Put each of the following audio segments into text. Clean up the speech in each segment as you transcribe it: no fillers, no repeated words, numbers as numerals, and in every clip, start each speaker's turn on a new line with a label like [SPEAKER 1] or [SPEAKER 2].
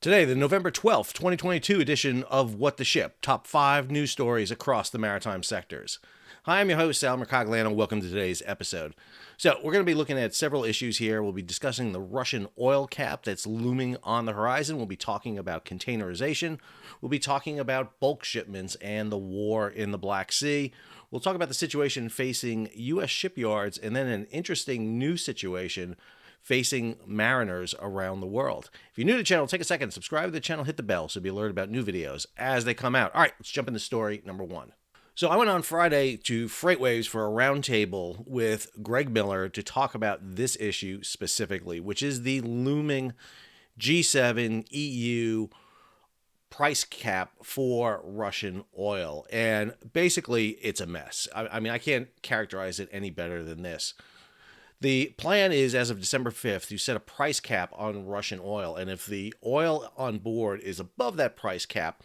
[SPEAKER 1] Today, the November 12th, 2022 edition of What the Ship, top 5 news stories across the maritime sectors. Hi, I'm your host, Sal Mercogliano. Welcome to today's episode. So, we're going to be looking at several issues here. We'll be discussing the Russian oil cap that's looming on the horizon. We'll be talking about containerization. We'll be talking about bulk shipments and the war in the Black Sea. We'll talk about the situation facing U.S. shipyards and then an interesting new situation facing mariners around the world. If you're new to the channel, take a second, subscribe to the channel, hit the bell so you'll be alerted about new videos as they come out. All right, let's jump into story number 1. So I went on Friday to Freightwaves for a roundtable with Greg Miller to talk about this issue specifically, which is the looming G7 EU price cap for Russian oil. And basically, it's a mess. I mean, I can't characterize it any better than this. The plan is, as of December 5th, to set a price cap on Russian oil. And if the oil on board is above that price cap,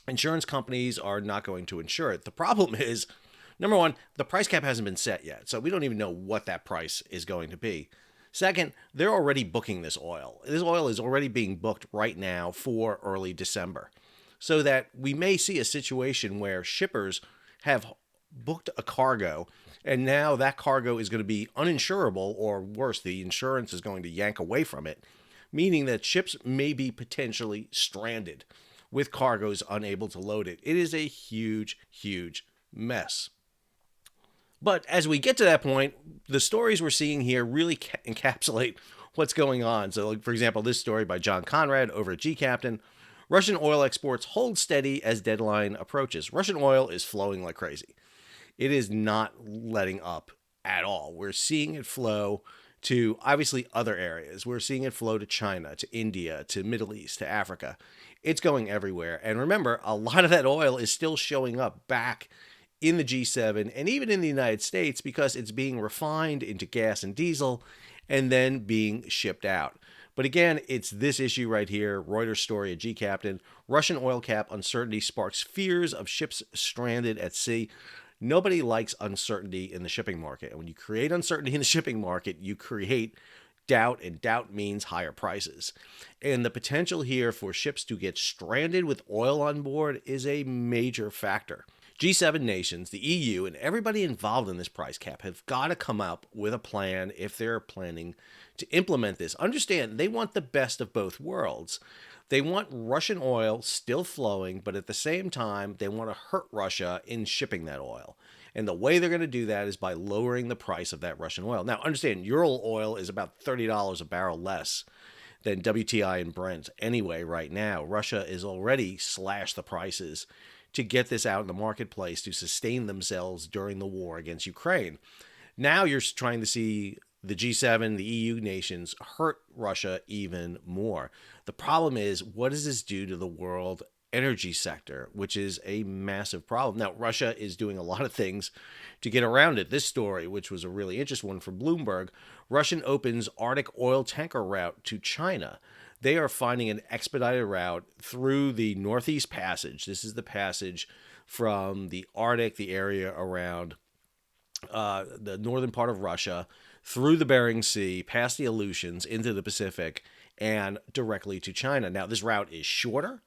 [SPEAKER 1] insurance companies are not going to insure it. The problem is, number one, the price cap hasn't been set yet. So we don't even know what that price is going to be. Second, they're already booking this oil. This oil is already being booked right now for early December. So that we may see a situation where shippers have booked a cargo, and now that cargo is going to be uninsurable, or worse, the insurance is going to yank away from it, meaning that ships may be potentially stranded with cargoes unable to load it. It is a huge, huge mess. But as we get to that point, the stories we're seeing here really encapsulate what's going on. So, like, for example, this story by John Conrad over at G Captain. Russian oil exports hold steady as deadline approaches. Russian oil is flowing like crazy. It is not letting up at all. We're seeing it flow to, obviously, other areas. We're seeing it flow to China, to India, to Middle East, to Africa. It's going everywhere. And remember, a lot of that oil is still showing up back in the G7 and even in the United States because it's being refined into gas and diesel and then being shipped out. But again, it's this issue right here, Reuters story at G Captain. Russian oil cap uncertainty sparks fears of ships stranded at sea. Nobody likes uncertainty in the shipping market. And when you create uncertainty in the shipping market, you create doubt, and doubt means higher prices. And the potential here for ships to get stranded with oil on board is a major factor. G7 nations, the EU, and everybody involved in this price cap have got to come up with a plan if they're planning to implement this. Understand, they want the best of both worlds. They want Russian oil still flowing, but at the same time, they want to hurt Russia in shipping that oil. And the way they're going to do that is by lowering the price of that Russian oil. Now, understand, Ural oil is about $30 a barrel less than WTI and Brent anyway right now. Russia has already slashed the prices to get this out in the marketplace to sustain themselves during the war against Ukraine. Now you're trying to see the G7, the EU nations, hurt Russia even more. The problem is, what does this do to the world energy sector, which is a massive problem? Now, Russia is doing a lot of things to get around it. This story, which was a really interesting one from Bloomberg, Russian opens Arctic oil tanker route to China. They are finding an expedited route through the Northeast Passage. This is the passage from the Arctic, the area around the northern part of Russia, through the Bering Sea, past the Aleutians, into the Pacific, and directly to China. Now, this route is shorter,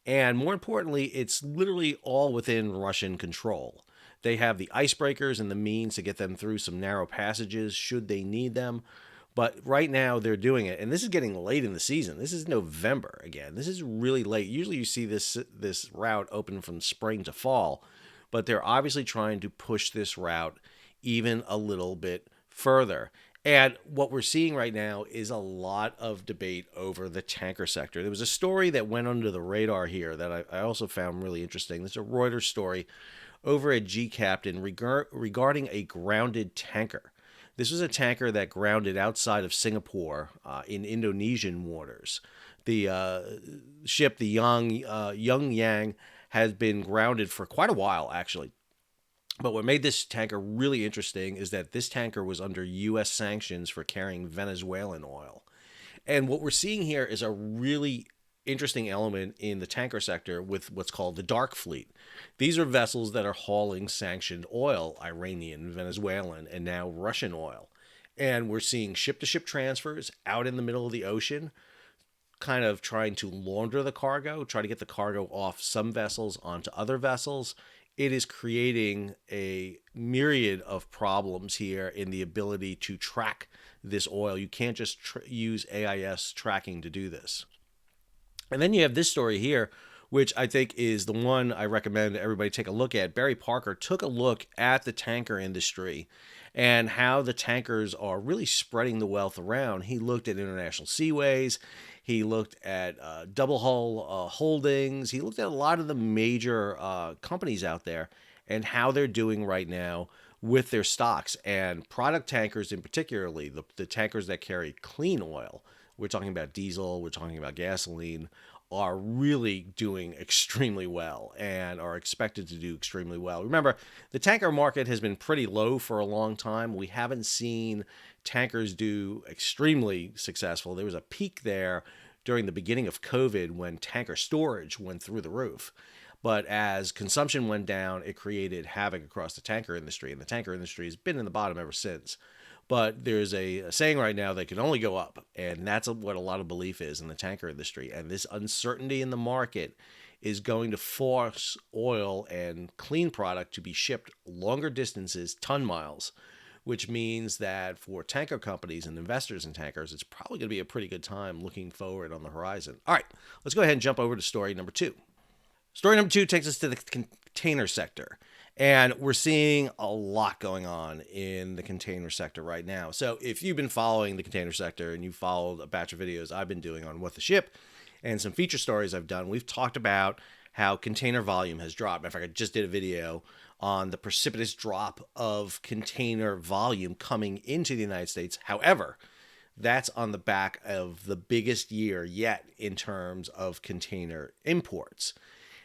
[SPEAKER 1] and more importantly, it's literally all within Russian control. They have the icebreakers and the means to get them through some narrow passages should they need them. But right now, they're doing it, and this is getting late in the season. This is November again. This is really late. Usually you see this route open from spring to fall, but they're obviously trying to push this route even a little bit further. And what we're seeing right now is a lot of debate over the tanker sector. There was a story that went under the radar here that I also found really interesting. This is a Reuters story over at G Captain regarding a grounded tanker. This was a tanker that grounded outside of Singapore in Indonesian waters. The ship, the Young Yang, has been grounded for quite a while, actually. But what made this tanker really interesting is that this tanker was under U.S. sanctions for carrying Venezuelan oil. And what we're seeing here is a really interesting element in the tanker sector with what's called the dark fleet. These are vessels that are hauling sanctioned oil, Iranian, Venezuelan, and now Russian oil. And we're seeing ship-to-ship transfers out in the middle of the ocean. kind of trying to launder the cargo, try to get the cargo off some vessels onto other vessels, it is creating a myriad of problems here in the ability to track this oil. You can't just use AIS tracking to do this. And then you have this story here, which I think is the one I recommend everybody take a look at. Barry Parker took a look at the tanker industry and how the tankers are really spreading the wealth around. He looked at international seaways. He looked at double hull holdings. He looked at a lot of the major companies out there and how they're doing right now with their stocks, and product tankers in particularly, the tankers that carry clean oil. We're talking about diesel, we're talking about gasoline, are really doing extremely well and are expected to do extremely well. Remember, the tanker market has been pretty low for a long time. We haven't seen tankers do extremely successful. There was a peak there during the beginning of COVID when tanker storage went through the roof. But as consumption went down, it created havoc across the tanker industry, and the tanker industry has been in the bottom ever since. But there's a saying right now that can only go up, and that's what a lot of belief is in the tanker industry. And this uncertainty in the market is going to force oil and clean product to be shipped longer distances, ton miles, which means that for tanker companies and investors in tankers, it's probably going to be a pretty good time looking forward on the horizon. All right, let's go ahead and jump over to story number 2. Story number 2 takes us to the container sector. And we're seeing a lot going on in the container sector right now. So if you've been following the container sector and you've followed a batch of videos I've been doing on What the Ship and some feature stories I've done, we've talked about how container volume has dropped. In fact, I just did a video on the precipitous drop of container volume coming into the United States. However, that's on the back of the biggest year yet in terms of container imports.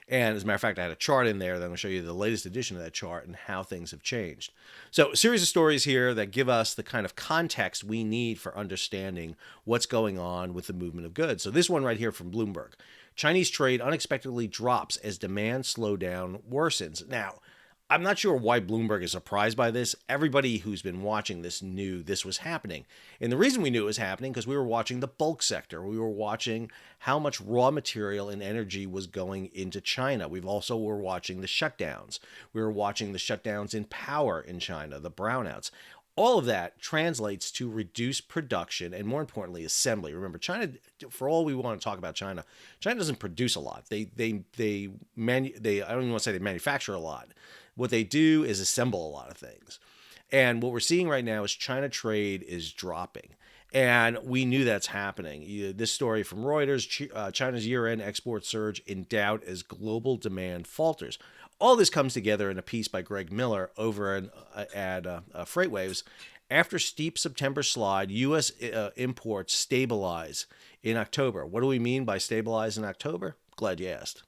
[SPEAKER 1] And as a matter of fact, I had a chart in there that I'm going to show you the latest edition of that chart and how things have changed. So a series of stories here that give us the kind of context we need for understanding what's going on with the movement of goods. So this one right here from Bloomberg. Chinese trade unexpectedly drops as demand slowdown worsens. Now, I'm not sure why Bloomberg is surprised by this. Everybody who's been watching this knew this was happening. And the reason we knew it was happening because we were watching the bulk sector. We were watching how much raw material and energy was going into China. We've also were watching the shutdowns. We were watching the shutdowns in power in China, the brownouts. All of that translates to reduced production and, more importantly, assembly. Remember, China, for all we want to talk about China, China doesn't produce a lot. I don't even want to say they manufacture a lot. What they do is assemble a lot of things. And what we're seeing right now is China trade is dropping. And we knew that's happening. This story from Reuters, China's year-end export surge in doubt as global demand falters. All this comes together in a piece by Greg Miller over at FreightWaves. After steep September slide, U.S. Imports stabilize in October. What do we mean by stabilize in October? Glad you asked.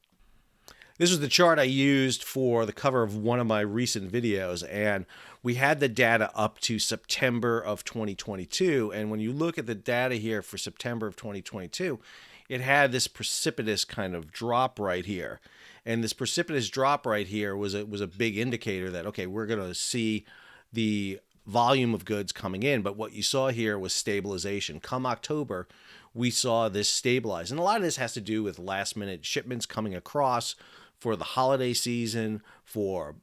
[SPEAKER 1] This was the chart I used for the cover of one of my recent videos, and we had the data up to September of 2022. And when you look at the data here for September of 2022, it had this precipitous kind of drop right here. And this precipitous drop right here was a big indicator that, okay, we're going to see the volume of goods coming in. But what you saw here was stabilization. Come October, we saw this stabilize. And a lot of this has to do with last minute shipments coming across for the holiday season, for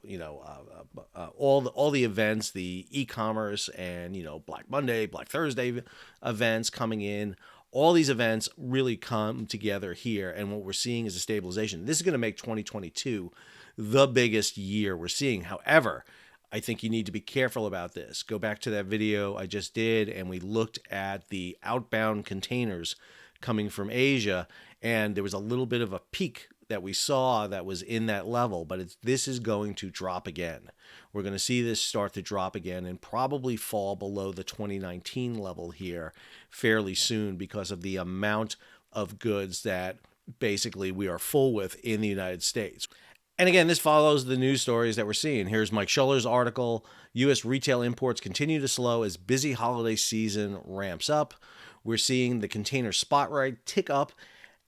[SPEAKER 1] all the events, the e-commerce and Black Monday, Black Thursday events coming in. All these events really come together here, and what we're seeing is a stabilization. This is going to make 2022 the biggest year we're seeing. However, I think you need to be careful about this. Go back to that video I just did, and we looked at the outbound containers coming from Asia, and there was a little bit of a peak that we saw that was in that level, but this is going to drop again. We're going to see this start to drop again and probably fall below the 2019 level here fairly soon because of the amount of goods that basically we are full with in the United States. And again, this follows the news stories that we're seeing. Here's Mike Schuller's article. U.S. retail imports continue to slow as busy holiday season ramps up. We're seeing the container spot rate tick up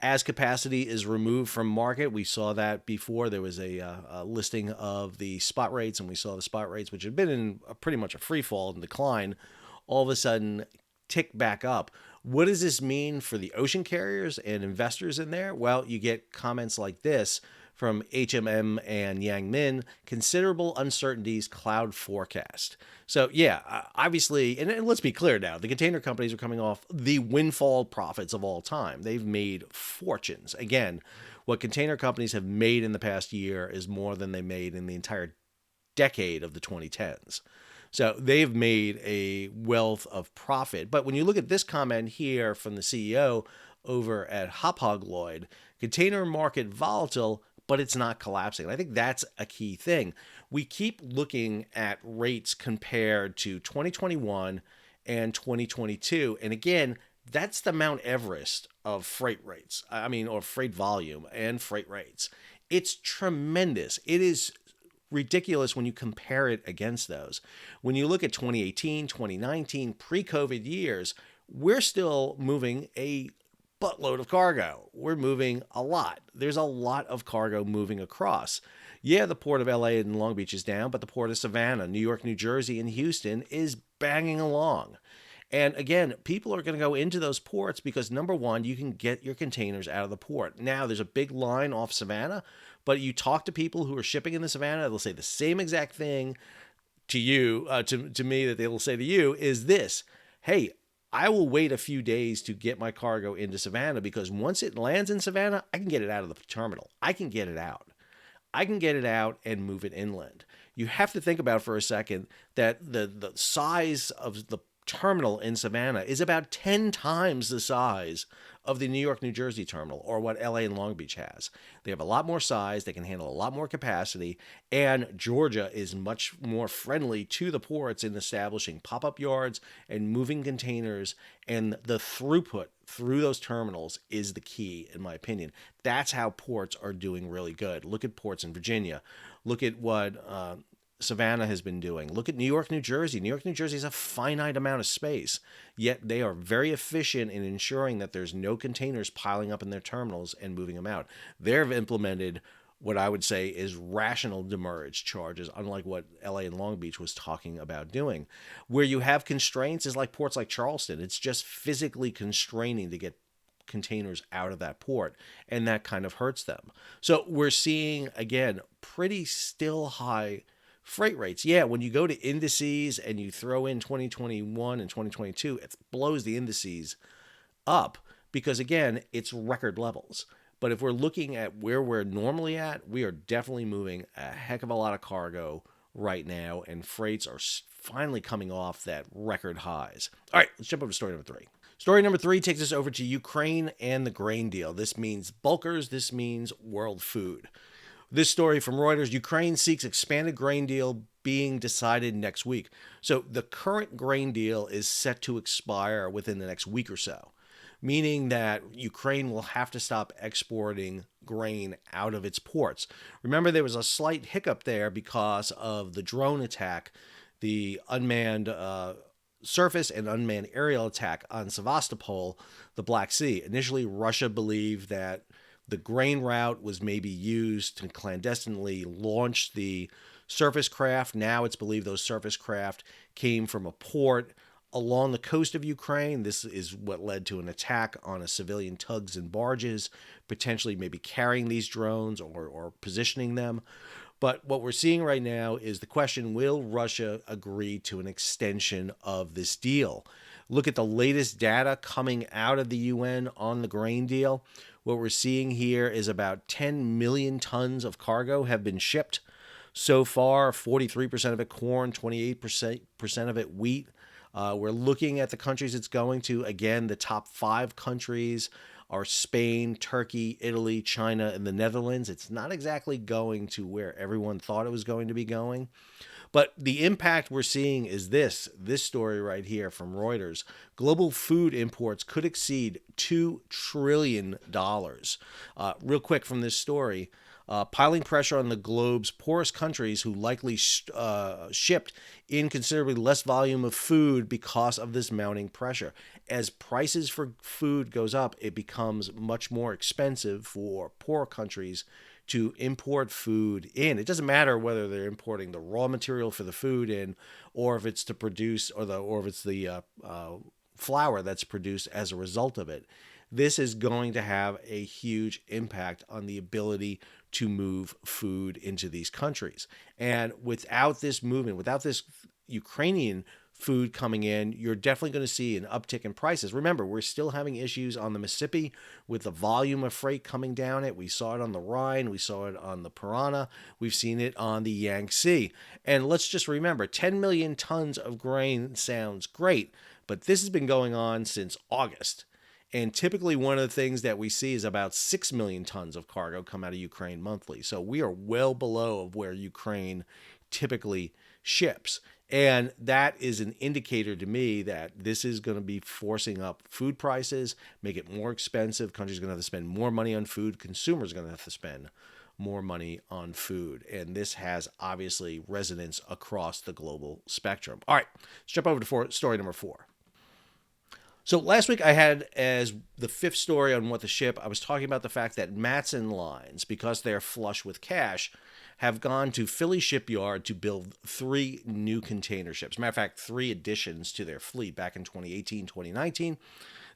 [SPEAKER 1] as capacity is removed from market. We saw that before. There was a listing of the spot rates, and we saw the spot rates, which had been in pretty much a free fall and decline, all of a sudden tick back up. What does this mean for the ocean carriers and investors in there? Well, you get comments like this from HMM and Yang Min: considerable uncertainties cloud forecast. So, yeah, obviously, and let's be clear now, the container companies are coming off the windfall profits of all time. They've made fortunes. Again, what container companies have made in the past year is more than they made in the entire decade of the 2010s. So they've made a wealth of profit. But when you look at this comment here from the CEO over at Hapag-Lloyd, container market volatile, but it's not collapsing. And I think that's a key thing. We keep looking at rates compared to 2021 and 2022. And again, that's the Mount Everest of freight rates. I mean, or freight volume and freight rates. It's tremendous. It is ridiculous when you compare it against those. When you look at 2018, 2019, pre-COVID years, we're still moving a buttload of cargo. We're moving a lot. There's a lot of cargo moving across. Yeah, the port of LA and Long Beach is down, but the port of Savannah, New York, New Jersey, and Houston is banging along. And again, people are going to go into those ports because, number one, you can get your containers out of the port. Now, there's a big line off Savannah, but you talk to people who are shipping in the Savannah, they'll say the same exact thing to you, to me, that they will say to you is this: hey, I will wait a few days to get my cargo into Savannah, because once it lands in Savannah, I can get it out of the terminal. I can get it out. I can get it out and move it inland. You have to think about for a second that the size of the terminal in Savannah is about 10 times the size of the New York, New Jersey terminal, or what LA and Long Beach has. They have a lot more size, they can handle a lot more capacity, and Georgia is much more friendly to the ports in establishing pop-up yards and moving containers, and the throughput through those terminals is the key, in my opinion. That's how ports are doing really good. Look at ports in Virginia. Look at what Savannah has been doing. Look at New York, New Jersey. New York, New Jersey is a finite amount of space, yet they are very efficient in ensuring that there's no containers piling up in their terminals and moving them out. They've implemented what I would say is rational demurrage charges, unlike what LA and Long Beach was talking about doing. Where you have constraints is like ports like Charleston. It's just physically constraining to get containers out of that port, and that kind of hurts them. So we're seeing, again, pretty still high freight rates. Yeah, when you go to indices and you throw in 2021 and 2022, it blows the indices up because, again, it's record levels. But if we're looking at where we're normally at, we are definitely moving a heck of a lot of cargo right now, and freights are finally coming off that record highs. All right, let's jump over to story number 3. Story number 3 takes us over to Ukraine and the grain deal. This means bulkers. This means world food. This story from Reuters: Ukraine seeks expanded grain deal being decided next week. So the current grain deal is set to expire within the next week or so, meaning that Ukraine will have to stop exporting grain out of its ports. Remember, there was a slight hiccup there because of the drone attack, the unmanned surface and unmanned aerial attack on Sevastopol, the Black Sea. Initially, Russia believed that the grain route was maybe used to clandestinely launch the surface craft. Now it's believed those surface craft came from a port along the coast of Ukraine. This is what led to an attack on a civilian tugs and barges, potentially maybe carrying these drones or positioning them. But what we're seeing right now is the question: will Russia agree to an extension of this deal? Look at the latest data coming out of the UN on the grain deal. What we're seeing here is about 10 million tons of cargo have been shipped so far, 43% of it corn, 28% of it wheat. We're looking at the countries it's going to. Again, the top 5 countries are Spain, Turkey, Italy, China, and the Netherlands. It's not exactly going to where everyone thought it was going to be going. But the impact we're seeing is this story right here from Reuters: global food imports could exceed $2 trillion. Real quick from this story, piling pressure on the globe's poorest countries, who likely shipped in considerably less volume of food because of this mounting pressure. As prices for food goes up, it becomes much more expensive for poor countries to import food in. It doesn't matter whether they're importing the raw material for the food in, or if it's to produce, or if it's the flour that's produced as a result of it. This is going to have a huge impact on the ability to move food into these countries. And without this movement, without this Ukrainian food coming in, you're definitely going to see an uptick in prices. Remember, we're still having issues on the Mississippi with the volume of freight coming down it. We saw it on the Rhine. We saw it on the Parana. We've seen it on the Yangtze. And let's just remember, 10 million tons of grain sounds great, but this has been going on since August. And typically one of the things that we see is about 6 million tons of cargo come out of Ukraine monthly. So we are well below of where Ukraine typically ships. And that is an indicator to me that this is going to be forcing up food prices, make it more expensive. Countries are going to have to spend more money on food. Consumers are going to have to spend more money on food. And this has obviously resonance across the global spectrum. All right, let's jump over to story number 4. So last week I had as the 5th story on What the Ship, I was talking about the fact that Matson Lines, because they're flush with cash, have gone to Philly Shipyard to build 3 new container ships. Matter of fact, 3 additions to their fleet back in 2018, 2019.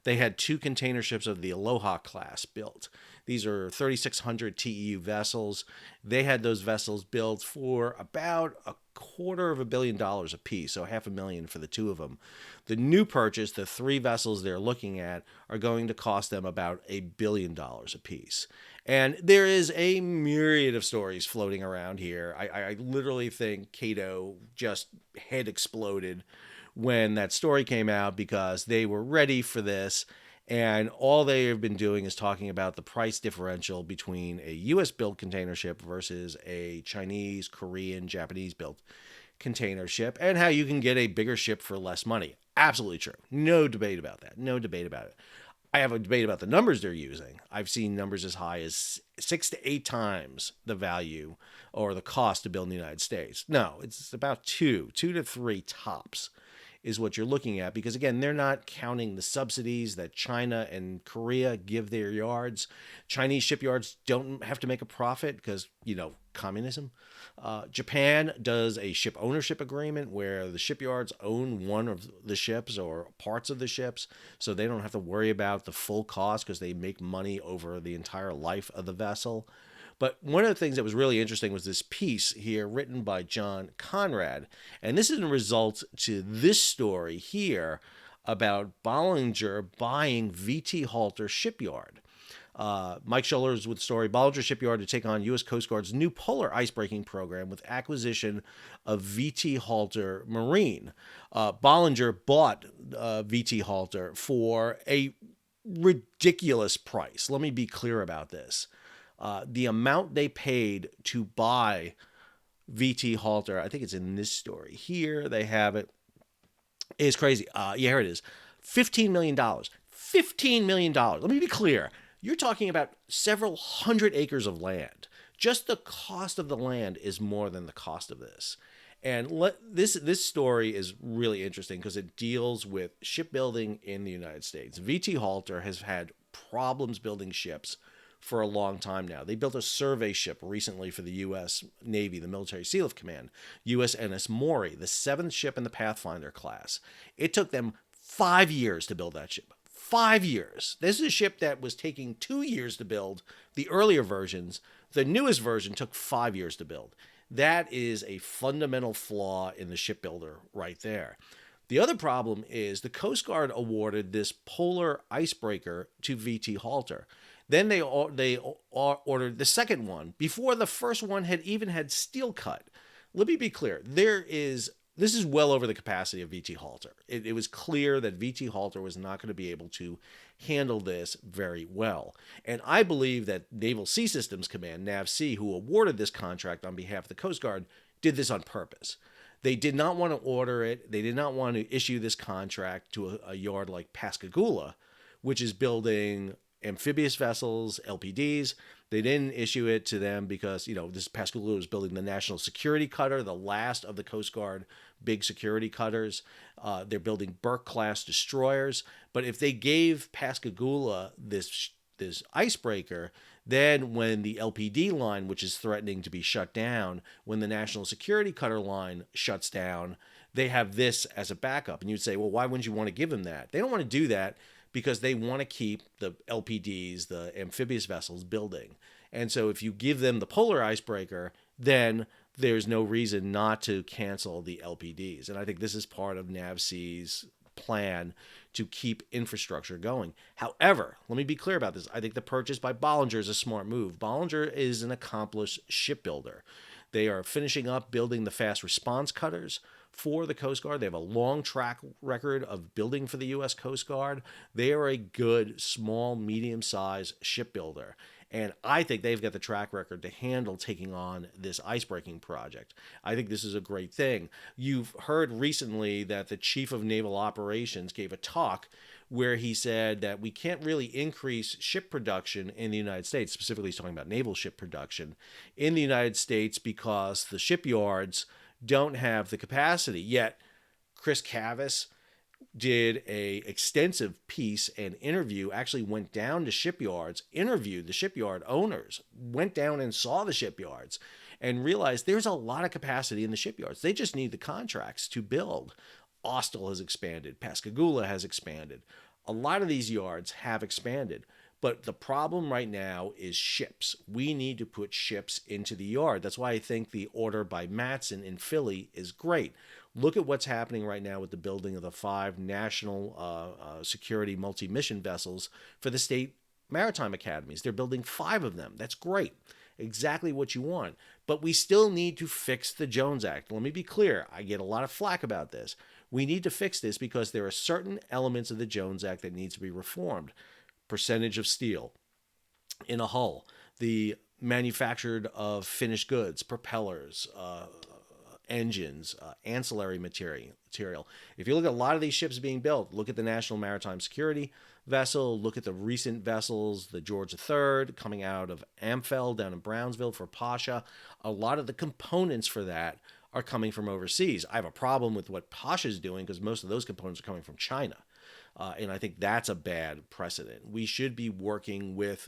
[SPEAKER 1] They had 2 container ships of the Aloha class built. These are 3,600 TEU vessels. They had those vessels built for about $250 million a piece, so $500,000 for the 2 of them. The new purchase, the 3 vessels they're looking at, are going to cost them about $1 billion a piece. And there is a myriad of stories floating around here. I literally think Cato just head exploded when that story came out because they were ready for this. And all they have been doing is talking about the price differential between a U.S.-built container ship versus a Chinese, Korean, Japanese-built container ship, and how you can get a bigger ship for less money. Absolutely true. No debate about that. No debate about it. I have a debate about the numbers they're using. I've seen numbers as high as 6 to 8 times the value or the cost to build in the United States. No, it's about 2 to 3 tops is what you're looking at, because again, they're not counting the subsidies that China and Korea give their yards. Chinese shipyards don't have to make a profit because, communism. Japan does a ship ownership agreement where the shipyards own one of the ships or parts of the ships, so they don't have to worry about the full cost because they make money over the entire life of the vessel. But one of the things that was really interesting was this piece here written by John Conrad. And this is a result to this story here about Bollinger buying VT Halter Shipyard. Mike Schuller's with the story. Bollinger Shipyard to take on U.S. Coast Guard's new polar icebreaking program with acquisition of VT Halter Marine. Bollinger bought VT Halter for a ridiculous price. Let me be clear about this. The amount they paid to buy VT Halter, I think it's in this story here, they have it, is crazy. Here it is. $15 million. $15 million. Let me be clear. You're talking about several hundred acres of land. Just the cost of the land is more than the cost of this. And this story is really interesting because it deals with shipbuilding in the United States. VT Halter has had problems building ships for a long time now. They built a survey ship recently for the U.S. Navy, the Military Sealift Command, USNS Maury, the 7th ship in the Pathfinder class. It took them 5 years to build that ship. 5 years. This is a ship that was taking 2 years to build, the earlier versions. The newest version took 5 years to build. That is a fundamental flaw in the shipbuilder right there. The other problem is the Coast Guard awarded this polar icebreaker to VT Halter. Then they ordered the second one before the first one had even had steel cut. Let me be clear. This is well over the capacity of VT Halter. It was clear that VT Halter was not going to be able to handle this very well. And I believe that Naval Sea Systems Command, NAVSEA, who awarded this contract on behalf of the Coast Guard, did this on purpose. They did not want to order it. They did not want to issue this contract to a yard like Pascagoula, which is building amphibious vessels, LPDs. They didn't issue it to them because, this Pascagoula was building the National Security Cutter, the last of the Coast Guard big security cutters. They're building Burke-class destroyers. But if they gave Pascagoula this icebreaker, then when the LPD line, which is threatening to be shut down, when the National Security Cutter line shuts down, they have this as a backup. And you'd say, well, why wouldn't you want to give them that? They don't want to do that because they want to keep the LPDs, the amphibious vessels, building. And so if you give them the polar icebreaker, then there's no reason not to cancel the LPDs. And I think this is part of NAVSEA's plan to keep infrastructure going. However, let me be clear about this. I think the purchase by Bollinger is a smart move. Bollinger is an accomplished shipbuilder. They are finishing up building the fast response cutters for the Coast Guard. They have a long track record of building for the U.S. Coast Guard. They are a good, small, medium-sized shipbuilder. And I think they've got the track record to handle taking on this icebreaking project. I think this is a great thing. You've heard recently that the Chief of Naval Operations gave a talk where he said that we can't really increase ship production in the United States. Specifically, he's talking about naval ship production in the United States because the shipyards don't have the capacity. Yet, Chris Cavus did a extensive piece and interview, actually went down to shipyards, interviewed the shipyard owners, went down and saw the shipyards, and realized there's a lot of capacity in the shipyards. They just need the contracts to build. Austal has expanded. Pascagoula has expanded. A lot of these yards have expanded. But the problem right now is ships. We need to put ships into the yard. That's why I think the order by Matson in Philly is great. Look at what's happening right now with the building of the 5 national security multi-mission vessels for the state maritime academies. They're building 5 of them. That's great. Exactly what you want. But we still need to fix the Jones Act. Let me be clear. I get a lot of flack about this. We need to fix this because there are certain elements of the Jones Act that needs to be reformed. Percentage of steel in a hull, the manufactured of finished goods, propellers, engines, ancillary material. If you look at a lot of these ships being built, look at the National Maritime Security vessel, look at the recent vessels, the George III coming out of Amfeld down in Brownsville for Pasha. A lot of the components for that are coming from overseas. I have a problem with what Pasha is doing because most of those components are coming from China. And I think that's a bad precedent. We should be working with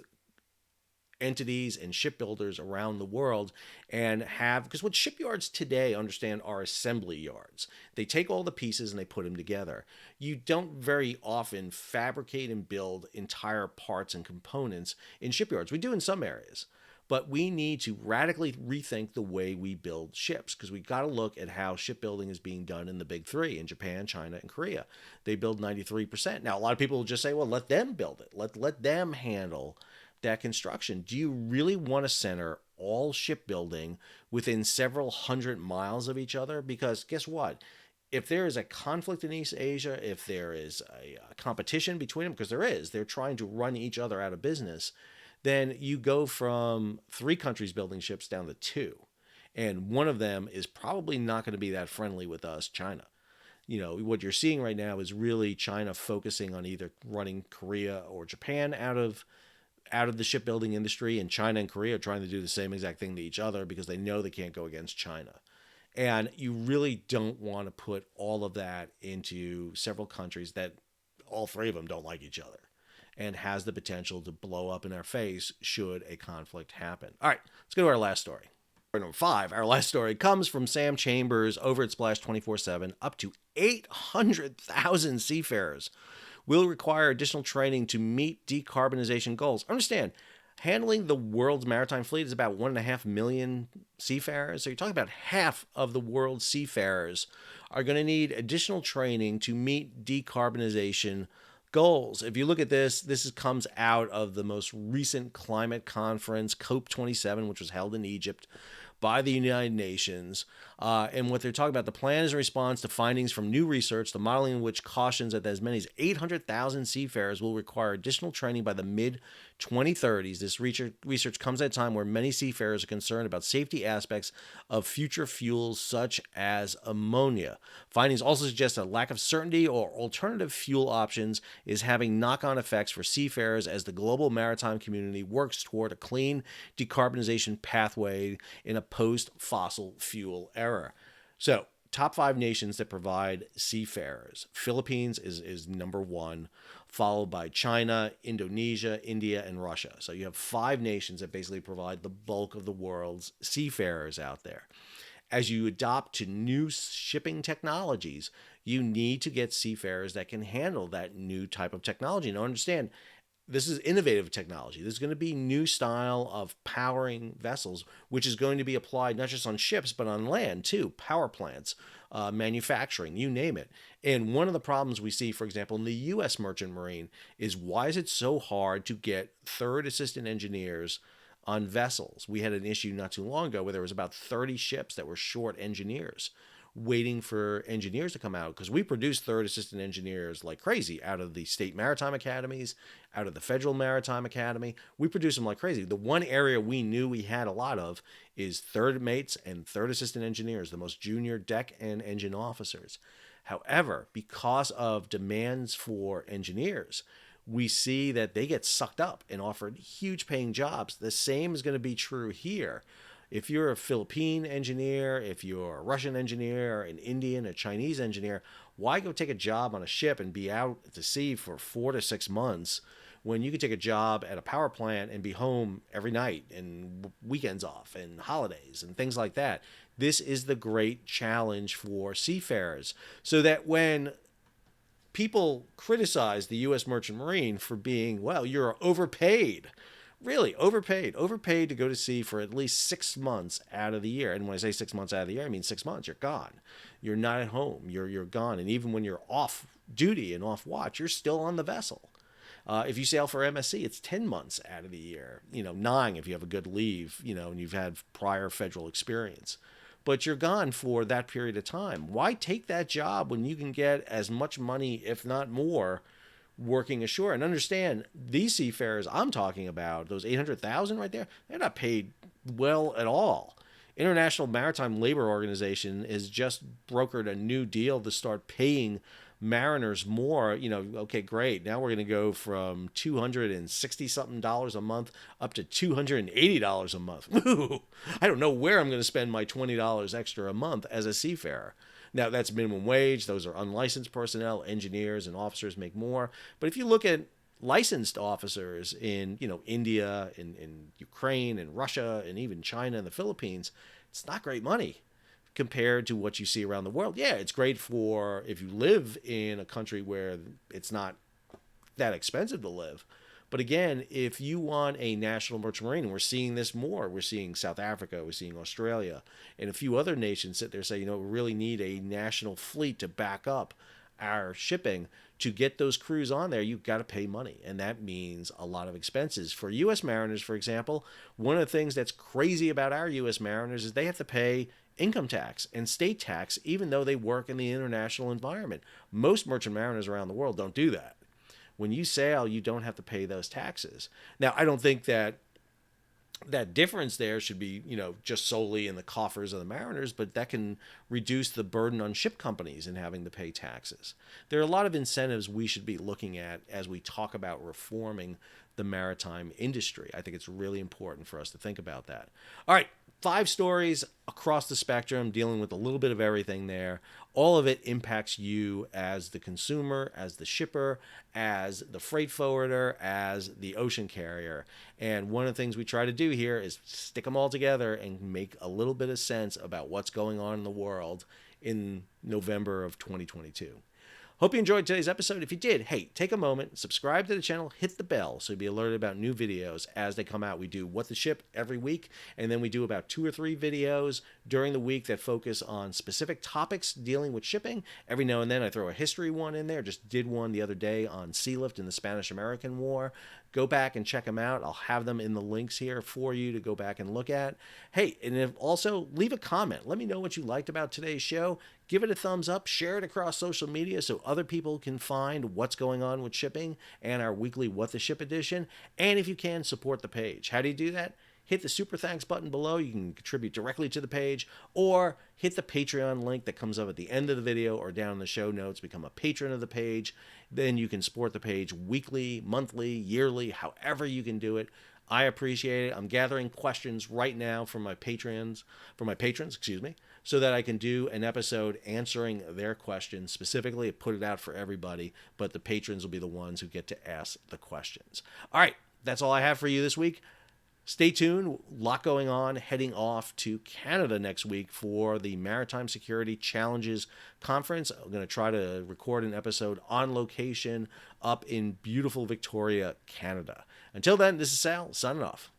[SPEAKER 1] entities and shipbuilders around the world and have, because what shipyards today understand are assembly yards. They take all the pieces and they put them together. You don't very often fabricate and build entire parts and components in shipyards. We do in some areas. But we need to radically rethink the way we build ships because we've got to look at how shipbuilding is being done in the big 3, in Japan, China, and Korea. They build 93%. Now, a lot of people will just say, well, let them build it. Let them handle that construction. Do you really want to center all shipbuilding within several hundred miles of each other? Because guess what? If there is a conflict in East Asia, if there is a competition between them, because there is, they're trying to run each other out of business, then you go from 3 countries building ships down to 2. And one of them is probably not going to be that friendly with us, China. You know, what you're seeing right now is really China focusing on either running Korea or Japan out of the shipbuilding industry, and China and Korea are trying to do the same exact thing to each other because they know they can't go against China. And you really don't want to put all of that into several countries that all 3 of them don't like each other, and has the potential to blow up in our face should a conflict happen. All right, let's go to our last story. Number 5, our last story comes from Sam Chambers over at Splash 24/7. Up to 800,000 seafarers will require additional training to meet decarbonization goals. Understand, handling the world's maritime fleet is about 1.5 million seafarers. So you're talking about half of the world's seafarers are going to need additional training to meet decarbonization goals. If you look at this comes out of the most recent climate conference, COP27, which was held in Egypt by the United Nations. And what they're talking about, the plan is in response to findings from new research, the modeling in which cautions that as many as 800,000 seafarers will require additional training by the mid-2030s. This research comes at a time where many seafarers are concerned about safety aspects of future fuels such as ammonia. Findings also suggest that lack of certainty or alternative fuel options is having knock-on effects for seafarers as the global maritime community works toward a clean decarbonization pathway in a post-fossil fuel era. So, top 5 nations that provide seafarers. Philippines is number 1, followed by China, Indonesia, India, and Russia. So you have 5 nations that basically provide the bulk of the world's seafarers out there. As you adopt to new shipping technologies, you need to get seafarers that can handle that new type of technology. Now, understand, this is innovative technology. There's going to be new style of powering vessels, which is going to be applied not just on ships, but on land too, power plants, manufacturing, you name it. And one of the problems we see, for example, in the U.S. Merchant Marine is why is it so hard to get third assistant engineers on vessels? We had an issue not too long ago where there was about 30 ships that were short engineers, waiting for engineers to come out, because we produce third assistant engineers like crazy out of the state maritime academies, out of the federal maritime academy. We produce them like crazy. The one area we knew we had a lot of is third mates and third assistant engineers, the most junior deck and engine officers. However, because of demands for engineers, we see that they get sucked up and offered huge paying jobs. The same is going to be true here. If you're a Philippine engineer, if you're a Russian engineer, an Indian, a Chinese engineer, why go take a job on a ship and be out to sea for 4 to 6 months when you could take a job at a power plant and be home every night and weekends off and holidays and things like that? This is the great challenge for seafarers, so that when people criticize the U.S. Merchant Marine for being, well, you're overpaid. Really, overpaid to go to sea for at least 6 months out of the year. And when I say 6 months out of the year, I mean 6 months. You're gone. You're not at home. You're gone. And even when you're off duty and off watch, you're still on the vessel. If you sail for MSC, it's 10 months out of the year. 9 if you have a good leave, and you've had prior federal experience. But you're gone for that period of time. Why take that job when you can get as much money, if not more, working ashore? And understand, these seafarers I'm talking about, those 800,000 right there, they're not paid well at all. International Maritime Labor Organization has just brokered a new deal to start paying mariners more. Okay, great. Now we're going to go from $260 something a month up to $280 a month. Ooh, I don't know where I'm going to spend my $20 extra a month as a seafarer. Now, that's minimum wage. Those are unlicensed personnel. Engineers and officers make more. But if you look at licensed officers in, India, in Ukraine, and Russia, and even China and the Philippines, it's not great money compared to what you see around the world. Yeah, it's great for if you live in a country where it's not that expensive to live. But again, if you want a national merchant marine, and we're seeing this more, we're seeing South Africa, we're seeing Australia, and a few other nations sit there say, we really need a national fleet to back up our shipping. To get those crews on there, you've got to pay money, and that means a lot of expenses. For U.S. mariners, for example, one of the things that's crazy about our U.S. mariners is they have to pay income tax and state tax, even though they work in the international environment. Most merchant mariners around the world don't do that. When you sail, you don't have to pay those taxes. Now, I don't think that difference there should be, just solely in the coffers of the mariners, but that can reduce the burden on ship companies in having to pay taxes. There are a lot of incentives we should be looking at as we talk about reforming the maritime industry. I think it's really important for us to think about that. All right. 5 stories across the spectrum, dealing with a little bit of everything there. All of it impacts you as the consumer, as the shipper, as the freight forwarder, as the ocean carrier. And one of the things we try to do here is stick them all together and make a little bit of sense about what's going on in the world in November of 2022. Hope you enjoyed today's episode. If you did, hey, take a moment, subscribe to the channel, hit the bell so you'll be alerted about new videos as they come out. We do What the Ship every week, and then we do about 2 or 3 videos during the week that focus on specific topics dealing with shipping. Every now and then I throw a history one in there. Just did one the other day on sea lift in the Spanish-American War. Go back and check them out. I'll have them in the links here for you to go back and look at. Hey, and also leave a comment. Let me know what you liked about today's show. Give it a thumbs up. Share it across social media so other people can find what's going on with shipping and our weekly What the Ship edition. And if you can, support the page. How do you do that? Hit the Super Thanks button below. You can contribute directly to the page, or hit the Patreon link that comes up at the end of the video or down in the show notes. Become a patron of the page. Then you can support the page weekly, monthly, yearly, however you can do it. I appreciate it. I'm gathering questions right now from my patrons, so that I can do an episode answering their questions specifically. Put it out for everybody, but the patrons will be the ones who get to ask the questions. All right, that's all I have for you this week. Stay tuned. A lot going on. Heading off to Canada next week for the Maritime Security Challenges Conference. I'm going to try to record an episode on location up in beautiful Victoria, Canada. Until then, this is Sal, signing off.